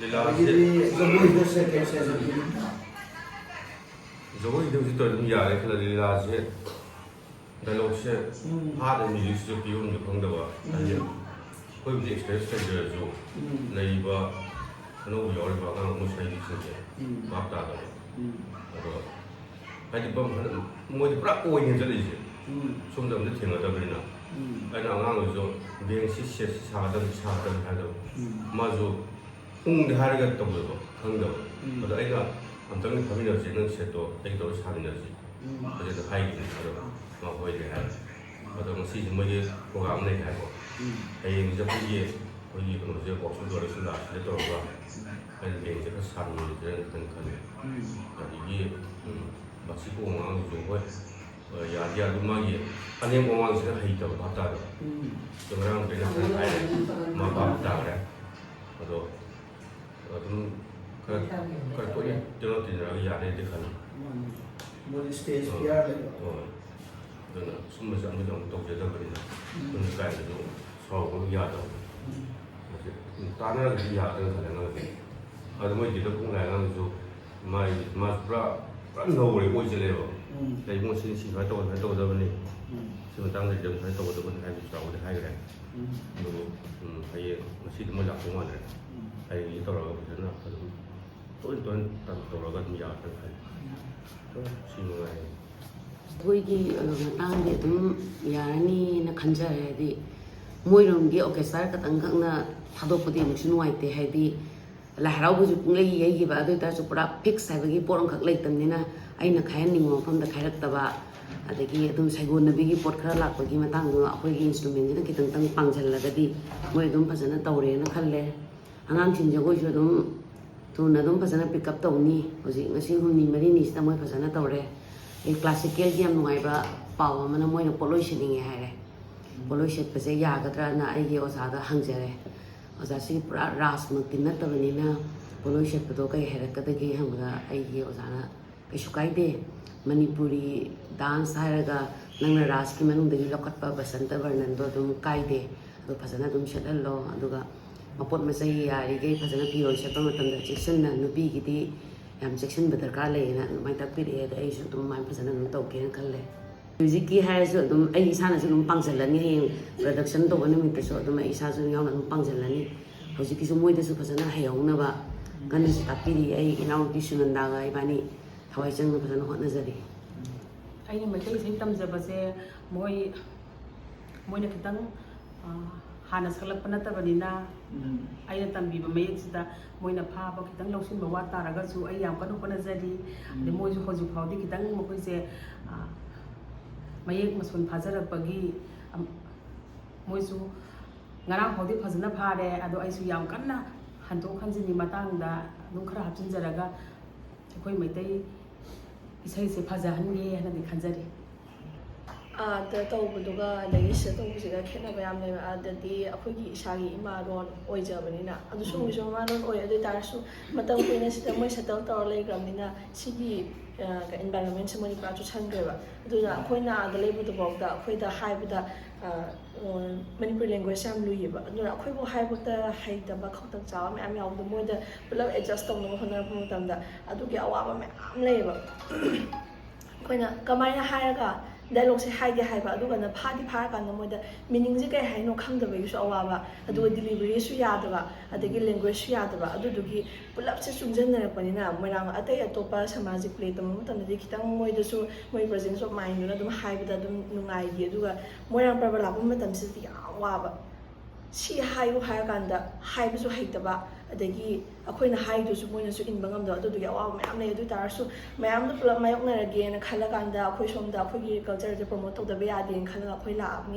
Jogoi itu itu ya, kalau lila sih, kalau sih, ada milik sih pion juga pun dawa, aja, kau bisa ekspres saja jo, naik ba, kalau jual ba kan musnah itu saja, maaf tak ada, atau, ada pun mau diperak kau ini jadi sih, semua itu tinggal ada berinak, ada orang itu biang sih sadar ada, mazu, harga tu berapa, kan dawa, atau ada ambil kami dari sini seto, itu sahaja sih. Jadi tu hai gitu, kalau mau kau ini hai, atau masih cuma je program ni hai kau. Hai ni jadi kau ini kalau je kau sudah sudah, itu apa? Hai ni jadi sahaja jadi kan. Jadi masih kau orang itu kau, ya dia rumah je, ane kau orang sih hai tu bata tu. Orang tu nak hai, mak bata kan, atau kalau tu ya, jangan tidak ya ada kan. Mulai stage biar lagi. Dan semua sama dengan tok jadi beri, pendidikan itu soal ya tu. Tanah lagi ya tu kalau lagi. Ada macam kita pun lagi tu, mas pra no boleh boleh je lewa. Tapi mungkin sih saya tahu dah beri. Sementara dia saya tahu dah beri saya bisa boleh hai kan. Lalu saya masih tu macam mana? Saya itu orang bersama kalau tuan tahu orang kan ya tu hai. ꯑꯩꯈꯣꯏꯒꯤ ꯃꯇꯥꯡꯗꯤ ꯑꯗꯨꯝ ꯌꯥꯔꯅꯤꯅ ꯈꯟꯖꯔꯦ ꯍꯥꯏꯗꯤ ꯃꯣꯏꯔꯣꯝꯒꯤ ꯑꯣꯔꯀꯦꯁꯇ꯭ꯔꯥ ꯈꯛꯇꯪꯈꯛꯅ ꯊꯥꯗꯣꯛꯄꯗꯤ ꯑꯃꯨꯛꯁꯨ ꯅꯨꯡꯉꯥꯏꯇꯦ ꯍꯥꯏꯗꯤ ꯂꯥꯏ ꯍꯔꯥꯎꯕꯁꯨ ꯄꯨꯡꯂꯩ ꯌꯩꯈꯤꯕ ꯑꯗꯨ ꯑꯣꯏꯇꯥꯔꯁꯨ ꯄꯨꯔꯥ fix ꯍꯥꯏꯕꯒꯤ ꯄꯣꯠ ꯑꯃꯈꯛ ꯂꯩꯇꯕꯅꯤꯅ ꯑꯩꯅ ꯈꯥꯏꯍꯟꯅꯤꯡꯕ ꯃꯐꯝꯗ ꯈꯥꯏꯔꯛꯇꯕ ꯑꯗꯒꯤ ꯑꯗꯨꯝ ꯁꯩꯒꯣꯟꯅꯕꯤꯒꯤ ꯄꯣꯠ ꯈꯔ ꯂꯥꯛꯄꯒꯤ ꯃꯇꯥꯡꯗꯣ ꯑꯩꯈꯣꯏꯒꯤ ꯏꯟꯁꯇ꯭ꯔꯨꯃꯦꯟꯁꯤꯅ ꯈꯤꯇꯪꯇꯪ ꯄꯥꯡꯁꯤꯜꯂꯒꯗꯤ ꯃꯣꯏ ꯑꯗꯨꯝ ꯐꯖꯅ ꯇꯧꯔꯦꯅ ꯈꯜꯂꯦ ꯑꯉꯥꯡꯁꯤꯡ ꯖꯒꯣꯏꯁꯨ ꯑꯗꯨꯝ ꯊꯨꯅ ꯑꯗꯨꯝ ꯐꯖꯅ ꯄꯤꯛ ꯑꯞ ꯇꯧꯅꯤ ꯍꯧꯖꯤꯛ ꯉꯁꯤ ꯍꯨꯝꯅꯤ ꯃꯔꯤꯅꯤꯁꯤꯗ ꯃꯣꯏ ꯐꯖꯅ ꯇꯧꯔꯦ ꯀ꯭ꯂꯥꯁꯤꯀꯦꯜꯒꯤ ꯌꯥꯝ ꯅꯨꯡꯉꯥꯏꯕ ꯄꯥꯎ ꯑꯃꯅ ꯃꯣꯏꯅ ꯄꯣꯠꯂꯣꯏ ꯁꯦꯠꯅꯤꯡꯉꯦ ꯍꯥꯏꯔꯦ ꯄꯣꯠꯂꯣꯏ ꯁꯦꯠꯄꯁꯦ ꯌꯥꯒꯗ꯭ꯔꯅ ꯑꯩꯒꯤ ꯑꯣꯖꯥꯗ ꯍꯪꯖꯔꯦ ꯑꯣꯖꯥꯁꯤ ꯄꯨꯔꯥ ꯔꯥꯁꯃꯛꯇꯤ ꯅꯠꯇꯕꯅꯤꯅ ꯄꯣꯠꯂꯣꯏ ꯁꯦꯠꯄꯗꯣ ꯀꯩ ꯍꯥꯏꯔꯛꯀꯗꯒꯦ ꯍꯪꯕꯗ ꯑꯩꯒꯤ ꯑꯣꯖꯥꯅ ꯀꯩꯁꯨ ꯀꯥꯏꯗꯦ ꯃꯅꯤꯄꯨꯔꯤ ꯗꯥꯟꯁ ꯍꯥꯏꯔꯒ ꯅꯪꯅ ꯔꯥꯁꯀꯤ ꯃꯅꯨꯡꯗꯒꯤ ꯂꯧꯈꯠꯄ ꯕꯁꯟꯇ ꯕꯔꯅꯟꯗꯣ ꯑꯗꯨꯝ ꯀꯥꯏꯗꯦ ꯑꯗꯣ ꯐꯖꯅ ꯑꯗꯨꯝ ꯁꯦꯠꯍꯜꯂꯣ ꯑꯗꯨꯒ ꯃꯄꯣꯠ ꯃꯆꯩ ꯌꯥꯔꯤꯈꯩ ꯐꯖꯅ ꯐꯤꯔꯣꯜ ꯁꯦꯠꯄ ꯃꯇꯝꯗ ꯆꯦꯛꯁꯤꯟꯅ ꯅꯨꯄꯤꯒꯤꯗꯤ ꯌꯥꯝ ꯆꯦꯛꯁꯤꯟꯕ ꯗꯔꯀꯥꯔ ꯂꯩꯌꯦꯅ ꯑꯗꯨꯃꯥꯏꯅ ꯇꯥꯛꯄꯤꯔꯛꯑꯦ ꯑꯗ ꯑꯩꯁꯨ ꯑꯗꯨꯃꯥꯏꯅ ꯐꯖꯅ ꯑꯗꯨꯝ ꯇꯧꯒꯦꯅ ꯈꯜꯂꯦ ꯃ꯭ꯌꯨꯖꯤꯛꯀꯤ ꯍꯥꯏꯔꯁꯨ ꯑꯗꯨꯝ ꯑꯩ ꯏꯁꯥꯅꯁꯨ ꯑꯗꯨꯝ ꯄꯥꯡꯁꯤꯜꯂꯅꯤ ꯍꯌꯦꯡ ꯄ꯭ꯔꯗꯛꯁꯟ ꯇꯧꯕ ꯅꯨꯃꯤꯠꯇꯁꯨ ꯑꯗꯨꯝ ꯑꯩ ꯏꯁꯥꯁꯨ ꯌꯥꯎꯅ ꯑꯗꯨꯝ ꯄꯥꯡꯁꯤꯜꯂꯅꯤ ꯍꯧꯖꯤꯛꯀꯤꯁꯨ ꯃꯣꯏꯗꯁꯨ ꯐꯖꯅ ꯍꯩꯍꯧꯅꯕ ꯀꯟꯅꯁꯨ ꯇꯥꯛꯄꯤꯔꯤ ꯑꯩ ꯏꯅꯥꯎꯅꯨꯄꯤ ꯁꯨꯅꯟꯗꯥꯒ ꯏꯕꯥꯅꯤ ꯊꯋꯥꯏ ꯆꯪꯅ ꯐꯖꯅ ꯍꯣꯠꯅꯖꯔꯤ ꯑꯩꯅ ꯃꯩꯇꯩ ꯏꯁꯩ ꯇꯝꯖꯕꯁꯦ ꯃꯣꯏꯅ ꯈꯤꯇꯪ ꯍꯥꯟꯅ ꯁꯛꯂꯛꯄ ꯅꯠꯇꯕꯅꯤ나 ꯑꯩꯅ ꯇꯝꯕꯤꯕ ꯃꯌꯦꯛꯁꯤꯗ ꯃꯣꯏꯅ ꯐꯥꯕ ꯈꯤꯇꯪ ꯂꯧꯁꯤꯟꯕ ꯋꯥꯠ ꯇꯥꯔꯒꯁꯨ ꯑꯩ ꯌꯥꯝ ꯀꯟꯅ ꯍꯣꯠꯅꯖꯔꯤ ꯑꯗꯩ ꯃꯣꯏꯁꯨ ꯍꯧꯖꯤꯛ ꯐꯥꯎꯗꯤ ꯈꯤꯇꯪ ꯃꯈꯣꯏꯁꯦ ꯃꯌꯦꯛ ꯃꯁꯣꯟ ꯐꯥꯖꯔꯛꯄꯒꯤ ꯃꯣꯏꯁꯨ ꯉꯔꯥꯡ ꯐꯥꯎꯗꯤ ꯐꯖꯅ ꯐꯥꯔꯦ ꯑꯗꯣ ꯑꯩꯁꯨ ꯌꯥꯝ ꯀꯟꯅ ꯍꯟꯗꯣꯛ ꯍꯟꯖꯤꯟꯒꯤ ꯃꯇꯥꯡꯗ ꯑꯗꯨꯝ ꯈꯔ ꯍꯥꯞꯆꯤꯟꯖꯔꯒ ꯑꯩꯈꯣꯏ ꯃꯩꯇꯩ ꯏꯁꯩꯁꯦ ꯐꯖꯍꯟꯒꯦ ꯍꯥꯏꯅꯗꯤ ꯈꯟꯖꯔꯤ ꯑꯥꯗ ꯇꯧꯕꯗꯨꯒ ꯑꯗꯒꯤ ꯁꯤꯗ ꯇꯧꯕꯁꯤꯒ ꯈꯦꯠꯅꯕ ꯌꯥꯝ ꯂꯩꯕ ꯑꯥꯗꯗꯤ ꯑꯩꯈꯣꯏꯒꯤ ꯏꯁꯥꯒꯤ ꯏꯃꯥꯂꯣꯟ ꯑꯣꯏꯖꯕꯅꯤꯅ ꯑꯗꯨꯁꯨ ꯃꯤꯁꯨ ꯏꯃꯥꯂꯣꯟ ꯑꯣꯏ ꯑꯗꯨ ꯑꯣꯏꯇꯥꯔꯁꯨ ꯃꯇꯝ ꯀꯨꯏꯅ ꯁꯤꯗ ꯃꯣꯏ ꯁꯦꯇꯜ ꯇꯧꯔ ꯂꯩꯈ꯭ꯔꯕꯅꯤꯅ ꯁꯤꯒꯤ ꯏꯟꯚꯥꯏꯔꯣꯟꯃꯦꯟꯁꯦ ꯃꯣꯏ ꯄꯨꯔꯥ ꯆꯨꯁꯟꯈ꯭ꯔꯦꯕ ꯑꯗꯨꯅ ꯑꯩꯈꯣꯏꯅ ꯑꯥꯗ ꯂꯩꯕꯗꯨꯐꯥꯎꯗ ꯑꯩꯈꯣꯏꯗ ꯍꯥꯏꯕꯗ ꯃꯅꯤꯄꯨꯔꯤ ꯂꯦꯡꯒ꯭ꯋꯦꯖ ꯌꯥꯝ ꯂꯨꯏꯌꯦꯕ ꯑꯗꯨꯅ ꯑꯩꯈꯣꯏꯕꯨ ꯍꯥꯏꯕꯗ ꯍꯩꯇꯕ ꯈꯧꯇꯛ ꯆꯥꯕ ꯃꯌꯥꯝ ꯌꯥꯎꯕꯗꯣ ꯃꯣꯏꯗ ꯄꯨꯂꯞ ꯑꯦꯗꯖꯁ ꯇꯧꯅꯕ ꯍꯣꯠꯅꯔꯛꯄ ꯃꯇꯝꯗ ꯑꯗꯨꯒꯤ ꯑꯋꯥꯕ ꯃꯌꯥꯝ ꯂꯩꯌꯦꯕ ꯑꯩꯈꯣꯏꯅ ꯀꯃꯥꯏꯅ ꯍꯥꯏꯔꯒ ꯗꯥꯏꯂꯣꯛꯁꯦ ꯍꯥꯏꯒꯦ ꯍꯥꯏꯕ ꯑꯗꯨꯒꯅ ꯐꯥꯗꯤ ꯐꯥꯔꯀꯥꯟꯗ ꯃꯣꯏꯗ ꯃꯤꯅꯤꯡꯁꯦ ꯀꯩ ꯍꯥꯏꯅꯣ ꯈꯪꯗꯕꯒꯤꯁꯨ ꯑꯋꯥꯕ ꯑꯗꯨꯒ ꯗꯤꯂꯤꯚꯔꯤꯁꯨ ꯌꯥꯗꯕ ꯑꯗꯒꯤ ꯂꯦꯡꯒ꯭ꯋꯦꯖꯁꯨ ꯌꯥꯗꯕ ꯑꯗꯨꯗꯨꯒꯤ ꯄꯨꯂꯞꯁꯦ ꯆꯨꯡꯁꯤꯟꯅꯔꯛꯄꯅꯤꯅ ꯃꯣꯏꯔꯥꯡ ꯑꯇꯩ ꯑꯇꯣꯞꯄ ꯁꯃꯥꯖꯤꯛ ꯄ꯭ꯂꯦ ꯇꯝꯕ ꯃꯇꯝꯗꯗꯤ ꯈꯤꯇꯪ ꯃꯣꯏꯗꯁꯨ ꯃꯣꯏ ꯄ꯭ꯔꯖꯦꯟꯁ ꯑꯣꯐ ꯃꯥꯏꯟꯗꯨꯅ ꯑꯗꯨꯝ ꯍꯥꯏꯕꯗ ꯑꯗꯨꯝ ꯅꯨꯡꯉꯥꯏꯈꯤ ꯑꯗꯨꯒ ꯃꯣꯏꯔꯥꯡ ꯄꯔꯕ ꯂꯥꯛꯄ ꯃꯇꯝꯁꯤꯗꯗꯤ ꯌꯥꯝ ꯋꯥꯕ ꯁꯤ ꯍꯥꯏꯌꯨ ꯍꯥꯏꯔꯀꯥꯟꯗ ꯍꯥꯏꯕꯁꯨ ꯍꯩꯇꯕ ꯑꯗꯒꯤ ꯑꯩꯈꯣꯏꯅ ꯍꯥꯏꯗꯨꯁꯨ ꯃꯣꯏꯅꯁꯨ ꯏꯟꯕ ꯉꯝꯗꯕ ꯑꯗꯨꯗꯨꯒꯤ ꯑꯋꯥꯕ ꯃꯌꯥꯝ ꯂꯩ ꯑꯗꯨ ꯑꯣꯏꯇꯥꯔꯁꯨ ꯃꯌꯥꯝꯗꯣ ꯄꯨꯂꯞ ꯃꯥꯌꯣꯛꯅꯔꯒꯦꯅ ꯈꯜꯂꯀꯥꯟꯗ ꯑꯩꯈꯣꯏ ꯁꯣꯝꯗ ꯑꯩꯈꯣꯏꯒꯤ ꯀꯜꯆꯔꯁꯦ ꯄ꯭ꯔꯣꯃꯣꯠ ꯇꯧꯗꯕ ꯌꯥꯗꯦꯅ ꯈꯜꯂꯒ ꯑꯩꯈꯣꯏ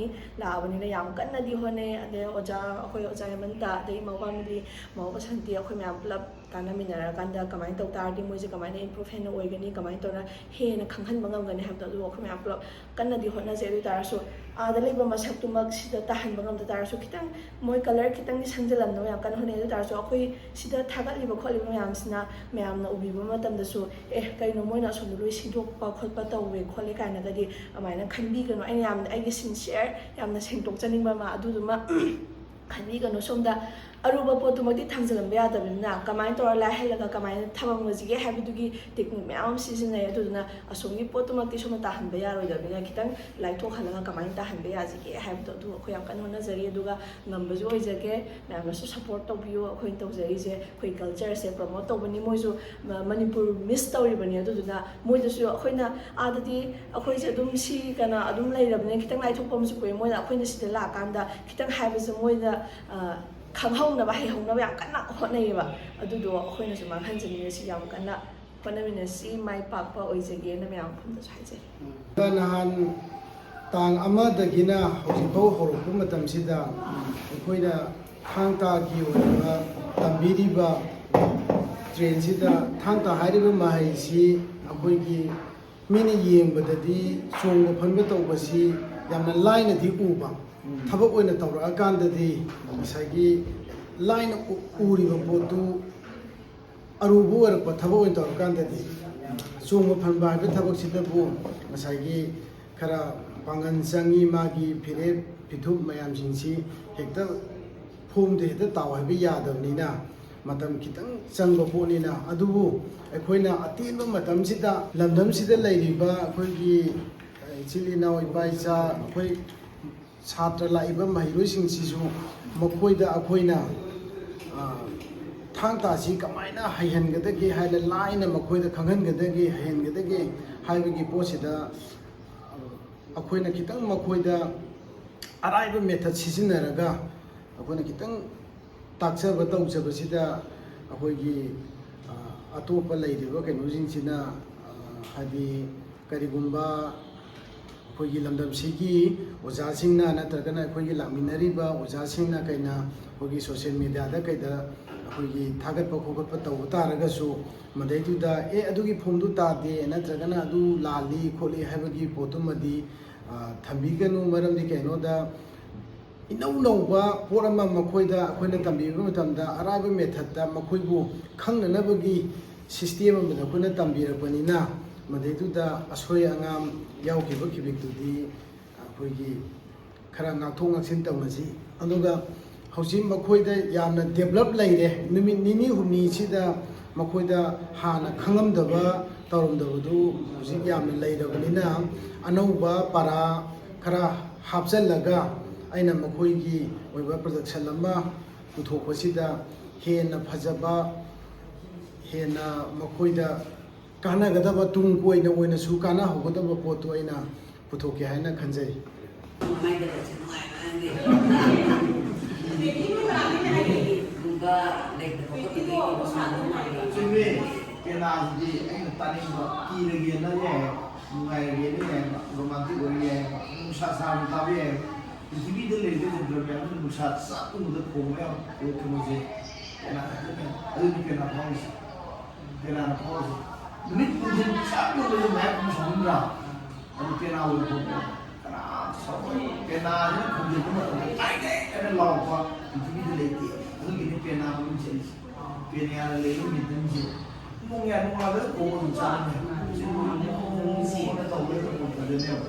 ꯂꯥꯛꯑꯕꯅꯤꯅ ꯌꯥꯝ ꯀꯟꯅꯗꯤ ꯍꯣꯠꯅꯩ ꯑꯗꯩ ꯑꯩꯈꯣꯏ ꯑꯣꯖꯥ ꯍꯦꯃꯟꯇ ꯑꯗꯩ ꯃꯧ ꯐꯦꯃꯤꯂꯤ ꯃꯧ ꯕꯁꯟꯇꯤ ꯑꯩꯈꯣꯏ ꯃꯌꯥꯝ ꯄꯨꯂꯞ ꯇꯥꯟꯅꯃꯤꯟꯅꯔꯀꯥꯟꯗ ꯀꯃꯥꯏꯅ ꯇꯧ ꯇꯥꯔꯗꯤ ꯃꯣꯏꯁꯦ ꯀꯃꯥꯏꯅ ꯏꯝꯄ꯭ꯔꯨꯚ ꯍꯦꯟꯅ ꯑꯣꯏꯒꯅꯤ ꯀꯃꯥꯏꯅ ꯇꯧꯔ ꯍꯦꯟꯅ ꯈꯪꯍꯟꯕ ꯉꯝꯒꯅꯤ ꯍꯥꯏꯕꯗꯣ ꯑꯗꯨꯒ ꯑꯩꯈꯣꯏ ꯃꯌꯥꯝ ꯄꯨꯂꯞ ꯀꯟꯅꯗꯤ ꯍꯣꯠꯅꯖꯩ ꯑꯗꯨ ꯑꯣꯏꯇꯥꯔꯁꯨ ꯑꯥꯗ ꯂꯩꯕ ꯃꯁꯛꯇꯨꯃꯛ ꯁꯤꯗ ꯇꯥꯍꯟꯕ ꯉꯝꯗ ꯇꯥꯔꯁꯨ ꯈꯤꯇꯪ ꯃꯣꯏ ꯀꯂꯔ ꯈꯤꯇꯪꯗꯤ ꯁꯪꯖꯜꯂꯝꯅꯕ ꯌꯥꯝ ꯀꯟꯅ ꯍꯣꯠꯅꯩ ꯑꯗꯨ ꯑꯣꯏꯇꯥꯔꯁꯨ ꯑꯩꯈꯣꯏ ꯁꯤꯗ ꯊꯥꯒꯠꯂꯤꯕ ꯈꯣꯠꯂꯤꯕ ꯃꯌꯥꯝꯁꯤꯅ ꯃꯌꯥꯝꯅ ꯎꯕꯤꯕ ꯃꯇꯝꯗꯁꯨ ꯀꯩꯅꯣ ꯃꯣꯏꯅ ꯑꯁꯣꯝꯗ ꯂꯣꯏ ꯁꯤꯟꯗꯣꯛꯄ ꯈꯣꯠꯄ ꯇꯧꯋꯦ ꯈꯣꯠꯂꯦ ꯀꯥꯏꯅꯒꯗꯤ ꯑꯗꯨꯃꯥꯏꯅ ꯈꯟꯕꯤꯒꯅꯨ ꯑꯩꯅ ꯌꯥꯝꯅ ꯑꯩꯒꯤ ꯁꯤꯟꯁꯤꯌꯔ ꯌꯥꯝꯅ ꯁꯦꯡꯗꯣꯛꯆꯅꯤꯡꯕ ꯑꯃ ꯑꯗꯨꯗꯨꯃ ꯈꯟꯕꯤꯒꯅꯨ ꯁꯣꯝꯗ ꯑꯔꯨꯕ ꯄꯣꯠꯇꯨꯃꯛꯇꯤ ꯊꯥꯡꯖꯤꯜꯂꯝꯕ ꯌꯥꯗꯕꯅꯤꯅ ꯀꯃꯥꯏꯅ ꯇꯧꯔ ꯂꯥꯏꯍꯜꯂꯒ ꯀꯃꯥꯏꯅ ꯊꯝꯃꯝꯃꯁꯤꯒꯦ ꯍꯥꯏꯕꯗꯨꯒꯤ ꯇꯦꯛꯅꯤꯛ ꯃꯌꯥꯝ ꯑꯃ ꯁꯤꯖꯤꯟꯅꯩ ꯑꯗꯨꯗꯨꯅ ꯑꯁꯣꯝꯒꯤ ꯄꯣꯠꯇꯨꯃꯛꯇꯤ ꯁꯣꯝꯗ ꯇꯥꯍꯟꯕ ꯌꯥꯔꯣꯏꯗꯕꯅꯤꯅ ꯈꯤꯇꯪ ꯂꯥꯏꯊꯣꯛꯍꯜꯂꯒ ꯀꯃꯥꯏꯅ ꯇꯥꯍꯟꯕ ꯌꯥꯁꯤꯒꯦ ꯍꯥꯏꯕꯗꯣ ꯑꯗꯨ ꯑꯩꯈꯣꯏ ꯌꯥꯝ ꯀꯟꯅ ꯍꯣꯠꯅꯖꯔꯤ ꯑꯗꯨꯒ ꯉꯝꯕꯁꯨ ꯑꯣꯏꯖꯒꯦ ꯃꯌꯥꯝꯅꯁꯨ ꯁꯞꯄꯣꯔꯠ ꯇꯧꯕꯤꯌꯨ ꯑꯩꯈꯣꯏꯅ ꯇꯧꯖꯔꯤꯁꯦ ꯑꯩꯈꯣꯏ ꯀꯜꯆꯔꯁꯦ ꯄ꯭ꯔꯣꯃꯣꯠ ꯇꯧꯕꯅꯤ ꯃꯣꯏꯁꯨ ꯃꯅꯤꯄꯨꯔ ꯃꯤꯁ ꯇꯧꯔꯤꯕꯅꯤ ꯑꯗꯨꯗꯨꯅ ꯃꯣꯏꯗꯁꯨ ꯑꯩꯈꯣꯏꯅ ꯑꯥꯗꯗꯤ ꯑꯩꯈꯣꯏꯁꯦ ꯑꯗꯨꯝ ꯁꯤ ꯀꯩꯅꯣ ꯑꯗꯨꯝ ꯂꯩꯔꯕꯅꯤꯅ ꯈꯤꯇꯪ ꯂꯥꯏꯊꯣꯛꯄ ꯑꯃꯁꯨ ꯄꯣꯛꯑꯦ ꯃꯣꯏꯅ ꯑꯩꯈꯣꯏꯅ ꯁꯤꯗ ꯂꯥꯛꯑꯀꯥꯟꯗ ꯈꯤꯇꯪ ꯍꯥꯏꯕꯁꯦ ꯃꯣꯏꯗ ꯈꯪꯍꯧꯅꯕ ꯍꯩꯍꯧꯅꯕ ꯌꯥꯝ ꯀꯟꯅ ꯍꯣꯠꯅꯩꯌꯦꯕ ꯑꯗꯨꯗꯣ ꯑꯩꯈꯣꯏꯅꯁꯨ ꯃꯥꯡꯍꯟꯖꯅꯤꯡꯉꯁꯤ ꯌꯥꯝ ꯀꯟꯅ ꯍꯣꯠꯅꯃꯤꯟꯅꯁꯤ ꯃꯥꯏ ꯄꯥꯛꯄ ꯑꯣꯏꯖꯒꯦꯅ ꯃꯌꯥꯝ ꯃꯐꯝꯗꯁꯨ ꯍꯥꯏꯖꯩ ꯅꯍꯥꯟ ꯇꯥꯡ 1ꯗꯒꯤꯅ ꯍꯧꯖꯤꯛꯐꯥꯎ ꯍꯧꯔꯛꯄ ꯃꯇꯝꯁꯤꯗ ꯑꯩꯈꯣꯏꯅ ꯊꯥꯡ ꯇꯥꯒꯤ ꯑꯣꯏꯕ ꯇꯝꯕꯤꯔꯤꯕ ꯇ꯭ꯔꯦꯟꯁꯤꯗ ꯊꯥꯡ ꯇꯥ ꯍꯥꯏꯔꯤꯕ ꯃꯍꯩꯁꯤ ꯑꯩꯈꯣꯏꯒꯤ ꯃꯤꯅ ꯌꯦꯡꯕꯗꯗꯤ ꯆꯣꯡꯕ ꯐꯟꯕ ꯇꯧꯕꯁꯤ ꯌꯥꯝꯅ ꯂꯥꯏꯅꯗꯤ ꯎꯕ ꯊꯕꯛ ꯑꯣꯏꯅ ꯇꯧꯔꯛꯑꯀꯥꯟꯗꯗꯤ ꯉꯁꯥꯏꯒꯤ ꯂꯥꯏꯅ ꯎꯔꯤꯕ ꯄꯣꯠꯇꯨ ꯑꯔꯨꯕ ꯑꯣꯏꯔꯛꯄ ꯊꯕꯛ ꯑꯣꯏꯅ ꯇꯧꯔꯀꯥꯟꯗꯗꯤ ꯆꯣꯡꯕ ꯐꯟꯕ ꯍꯥꯏꯕ ꯊꯕꯛꯁꯤꯗꯕꯨ ꯉꯁꯥꯏꯒꯤ ꯈꯔ ꯄꯥꯡꯒꯜ ꯆꯪꯉꯤ ꯃꯥꯒꯤ ꯐꯤꯔꯦꯞ ꯐꯤꯊꯨꯞ ꯃꯌꯥꯝꯁꯤꯡꯁꯤ ꯍꯦꯛꯇ ꯐꯣꯝꯗ ꯍꯦꯛꯇ ꯇꯥꯎ ꯍꯥꯏꯕ ꯌꯥꯗꯕꯅꯤꯅ ꯃꯇꯝ ꯈꯤꯇꯪ ꯆꯪꯕ ꯄꯣꯠꯅꯤ나 ꯑꯗꯨꯕꯨ ꯑꯩꯈꯣꯏꯅ ꯑꯇꯦꯟꯕ ꯃꯇꯝꯁꯤꯗ ꯂꯝꯗꯝꯁꯤꯗ ꯂꯩꯔꯤꯕ ꯑꯩꯈꯣꯏꯒꯤ ꯏꯆꯤꯜ ꯏꯅꯥꯎ ꯏꯄꯥ ꯏꯆꯥ ꯑꯩꯈꯣꯏ ꯁꯥꯇ꯭ꯔ ꯂꯥꯛꯏꯕ ꯃꯍꯩꯔꯣꯏꯁꯤꯡꯁꯤꯁꯨ ꯃꯈꯣꯏꯗ ꯑꯩꯈꯣꯏꯅ ꯊꯥꯡ ꯇꯥꯁꯤ ꯀꯃꯥꯏꯅ ꯍꯩꯍꯟꯒꯗꯒꯦ ꯍꯥꯏꯅ ꯂꯥꯏꯅ ꯃꯈꯣꯏꯗ ꯈꯪꯍꯟꯒꯗꯒꯦ ꯍꯩꯍꯟꯒꯗꯒꯦ ꯍꯥꯏꯕꯒꯤ ꯄꯣꯠꯁꯤꯗ ꯑꯩꯈꯣꯏꯅ ꯈꯤꯇꯪ ꯃꯈꯣꯏꯗ ꯑꯔꯥꯏꯕ ꯃꯦꯊꯠ ꯁꯤꯖꯤꯟꯅꯔꯒ ꯑꯩꯈꯣꯏꯅ ꯈꯤꯇꯪ ꯇꯥꯛꯆꯕ ꯇꯧꯖꯕꯁꯤꯗ ꯑꯩꯈꯣꯏꯒꯤ ꯑꯇꯣꯞꯄ ꯂꯩꯔꯤꯕ ꯀꯩꯅꯣꯁꯤꯡꯁꯤꯅ ꯍꯥꯏꯗꯤ ꯀꯔꯤꯒꯨꯝꯕ ꯑꯩꯈꯣꯏꯒꯤ ꯂꯝꯗꯝꯁꯤꯒꯤ ꯑꯣꯖꯥꯁꯤꯡꯅ ꯅꯠꯇ꯭ꯔꯒꯅ ꯑꯩꯈꯣꯏꯒꯤ ꯂꯥꯛꯃꯤꯟꯅꯔꯤꯕ ꯑꯣꯖꯥꯁꯤꯡꯅ ꯀꯩꯅ ꯑꯩꯈꯣꯏꯒꯤ ꯁꯣꯁꯤꯌꯦꯜ ꯃೀಡಿꯌꯥꯗ ꯀꯩꯗ ꯑꯩꯈꯣꯏꯒꯤ ꯊꯥꯒꯠꯄ ꯈꯣꯠꯀꯠꯄ ꯇꯧꯕ ꯇꯥꯔꯒꯁꯨ ꯃꯗꯩꯗꯨꯗ ꯑꯗꯨꯒꯤ ꯐꯣꯝꯗꯨ ꯇꯥꯗꯦ ꯅꯠꯇ꯭ꯔꯒꯅ ꯑꯗꯨ ꯂꯥꯜꯂꯤ ꯈꯣꯠꯂꯤ ꯍꯥꯏꯕꯒꯤ ꯄꯣꯠꯇꯨꯃꯗꯤ ꯊꯝꯕꯤꯒꯅꯨ ꯃꯔꯝꯗꯤ ꯀꯩꯅꯣꯗ ꯏꯅꯧ ꯅꯧꯕ ꯄꯣꯠ ꯑꯃ ꯃꯈꯣꯏꯗ ꯑꯩꯈꯣꯏꯅ ꯇꯝꯕꯤꯕ ꯃꯇꯝꯗ ꯑꯔꯥꯏꯕ ꯃꯦꯊꯠꯇ ꯃꯈꯣꯏꯕꯨ ꯈꯪꯅꯅꯕꯒꯤ ꯁꯤꯁꯇꯦꯝ ꯑꯃꯗ ꯑꯩꯈꯣꯏꯅ ꯇꯝꯕꯤꯔꯛꯄꯅꯤꯅ ꯃꯗꯩꯗꯨꯗ ꯑꯁꯣꯏ ꯑꯉꯥꯝ ꯌꯥꯎꯈꯤꯕ ꯈꯤꯕꯤꯛꯇꯨꯗꯤ ꯑꯩꯈꯣꯏꯒꯤ ꯈꯔ ꯉꯥꯛꯊꯣꯛ ꯉꯥꯛꯁꯤꯟ ꯇꯧꯅꯁꯤ ꯑꯗꯨꯒ ꯍꯧꯖꯤꯛ ꯃꯈꯣꯏꯗ ꯌꯥꯝꯅ ꯗꯦꯕꯂꯞ ꯂꯩꯔꯦ ꯅꯨꯃꯤꯠ ꯅꯤꯅꯤ ꯍꯨꯝꯅꯤꯁꯤꯗ ꯃꯈꯣꯏꯗ ꯍꯥꯟꯅ ꯈꯪꯂꯝꯗꯕ ꯇꯧꯔꯝꯗꯕꯗꯨ ꯍꯧꯖꯤꯛ ꯌꯥꯝꯅ ꯂꯩꯔꯕꯅꯤꯅ ꯑꯅꯧꯕ ꯄꯔꯥ ꯈꯔ ꯍꯥꯞꯆꯜꯂꯒ ꯑꯩꯅ ꯃꯈꯣꯏꯒꯤ ꯑꯣꯏꯕ ꯄ꯭ꯔꯗꯛꯁꯟ ꯑꯃ ꯄꯨꯊꯣꯛꯄꯁꯤꯗ ꯍꯦꯟꯅ ꯐꯖꯕ ꯍꯦꯟꯅ ꯃꯈꯣꯏꯗ ꯀꯥꯟꯅꯒꯗꯕ ꯇꯨꯡ ꯀꯣꯏꯅ ꯑꯣꯏꯅꯁꯨ ꯀꯥꯟꯅꯍꯧꯒꯗꯕ ꯄꯣꯠꯇꯨ ꯑꯩꯅ ꯄꯨꯊꯣꯛꯀꯦ ꯍꯥꯏꯅ ꯈꯟꯖꯩ ꯆꯨꯝꯃꯦ ꯄꯦꯅꯥꯁꯤꯗꯤ ꯑꯩꯅ ꯇꯥꯅꯤꯡꯕ ꯀꯤꯔꯒꯦꯅ ꯌꯥꯏ ꯅꯨꯡꯉꯥꯏꯔꯒꯦꯅ ꯌꯥꯏ ꯔꯣꯃꯥꯟꯇꯤꯛ ꯑꯣꯏꯕ ꯌꯥꯏ ꯅꯨꯡꯁꯥ ꯁꯥꯕ ꯇꯥꯕ ꯌꯥꯏ ꯄ꯭ꯔꯤꯊꯤꯕꯤꯗ ꯂꯩꯔꯤꯕ ꯖꯟꯇ꯭ꯔ ꯃꯌꯥꯝꯁꯤ ꯅꯨꯡꯁꯥ ꯆꯥꯛꯀꯨꯝꯕꯗ ꯈꯣꯡꯕ ꯌꯥꯝ ꯀꯩꯅꯣꯁꯦ ꯄꯦꯅꯥ ꯈꯛꯇꯅꯦ ꯑꯗꯨꯗꯤ ꯄꯦꯅꯥ ꯐꯥꯎꯔꯤꯁꯦ ꯄꯦꯅꯥꯅ ꯐꯥꯎꯔꯤꯁꯦ ꯅꯨꯃꯤꯠ ꯅꯨꯡꯊꯤꯜ ꯆꯥꯛꯀꯨꯝꯕꯁꯦ ꯃꯌꯥꯝ ꯁꯥꯎꯅꯤꯡꯕ꯭ꯔꯥ ꯑꯗꯨ ꯄꯦꯅꯥ ꯑꯣꯏꯅ ꯈꯣꯡꯕ ꯀꯅꯥ ꯁꯥꯎꯅꯤ ꯄꯦꯅꯥꯁꯤꯅ ꯈꯣꯡꯖꯤꯟꯕ ꯃꯇꯝꯗ ꯇꯥꯏꯅꯦ ꯍꯥꯏꯅ ꯂꯥꯎꯔꯛꯄ ꯄ꯭ꯔꯤꯊꯤꯕꯤꯗ ꯂꯩꯇꯦ ꯑꯗꯨꯒꯤꯗꯤ ꯄꯦꯅꯥ ꯃꯃꯤꯡ ꯆꯠꯂꯤꯁꯦ ꯄꯦꯅꯥꯗ ꯂꯩꯕ ꯃꯤꯇꯟꯁꯦ ꯅꯣꯡꯉꯥꯜꯂꯒ ꯈꯣꯡꯕ ꯑꯗꯨꯝ ꯆꯥꯅꯤ ꯇꯧꯕ ꯐꯖꯅꯦꯕ